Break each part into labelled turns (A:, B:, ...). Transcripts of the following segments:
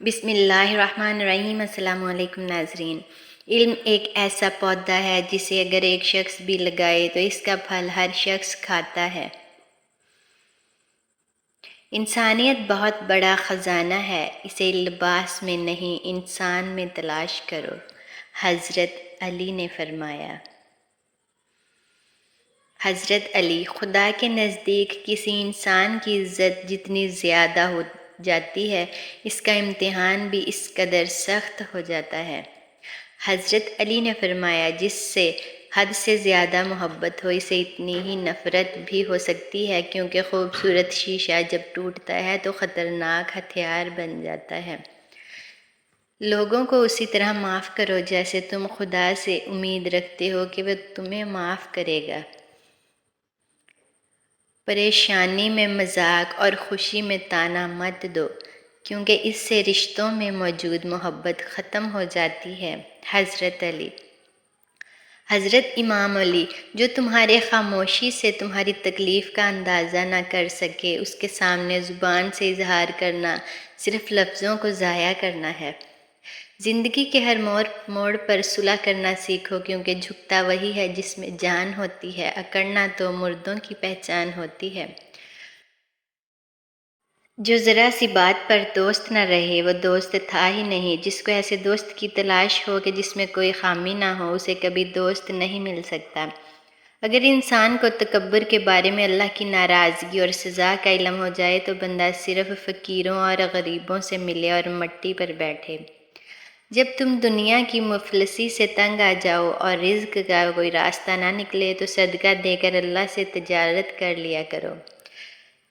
A: بسم اللہ الرحمن الرحیم۔ السلام علیکم ناظرین۔ علم ایک ایسا پودا ہے جسے اگر ایک شخص بھی لگائے تو اس کا پھل ہر شخص کھاتا ہے۔ انسانیت بہت بڑا خزانہ ہے، اسے لباس میں نہیں انسان میں تلاش کرو، حضرت علی نے فرمایا۔ حضرت علی: خدا کے نزدیک کسی انسان کی عزت جتنی زیادہ ہو جاتی ہے، اس کا امتحان بھی اس قدر سخت ہو جاتا ہے۔ حضرت علی نے فرمایا، جس سے حد سے زیادہ محبت ہو اسے اتنی ہی نفرت بھی ہو سکتی ہے، کیونکہ خوبصورت شیشہ جب ٹوٹتا ہے تو خطرناک ہتھیار بن جاتا ہے۔ لوگوں کو اسی طرح معاف کرو جیسے تم خدا سے امید رکھتے ہو کہ وہ تمہیں معاف کرے گا۔ پریشانی میں مذاق اور خوشی میں طعنہ مت دو، کیونکہ اس سے رشتوں میں موجود محبت ختم ہو جاتی ہے۔ حضرت علی: حضرت امام علی: جو تمہارے خاموشی سے تمہاری تکلیف کا اندازہ نہ کر سکے، اس کے سامنے زبان سے اظہار کرنا صرف لفظوں کو ضائع کرنا ہے۔ زندگی کے ہر موڑ پر صلح کرنا سیکھو، کیونکہ جھکتا وہی ہے جس میں جان ہوتی ہے، اکڑنا تو مردوں کی پہچان ہوتی ہے۔ جو ذرا سی بات پر دوست نہ رہے وہ دوست تھا ہی نہیں۔ جس کو ایسے دوست کی تلاش ہو کہ جس میں کوئی خامی نہ ہو، اسے کبھی دوست نہیں مل سکتا۔ اگر انسان کو تکبر کے بارے میں اللہ کی ناراضگی اور سزا کا علم ہو جائے تو بندہ صرف فقیروں اور غریبوں سے ملے اور مٹی پر بیٹھے۔ جب تم دنیا کی مفلسی سے تنگ آ جاؤ اور رزق کا کوئی راستہ نہ نکلے تو صدقہ دے کر اللہ سے تجارت کر لیا کرو۔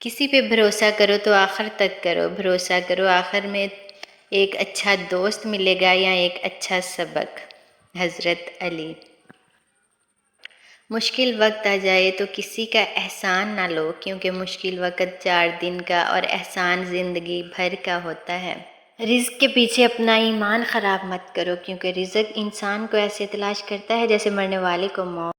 A: کسی پہ بھروسہ کرو تو آخر تک کرو، بھروسہ کرو آخر میں ایک اچھا دوست ملے گا یا ایک اچھا سبق۔ حضرت علی: مشکل وقت آ جائے تو کسی کا احسان نہ لو، کیونکہ مشکل وقت 4 دن کا اور احسان زندگی بھر کا ہوتا ہے۔ رزق کے پیچھے اپنا ایمان خراب مت کرو، کیونکہ رزق انسان کو ایسے تلاش کرتا ہے جیسے مرنے والے کو موت۔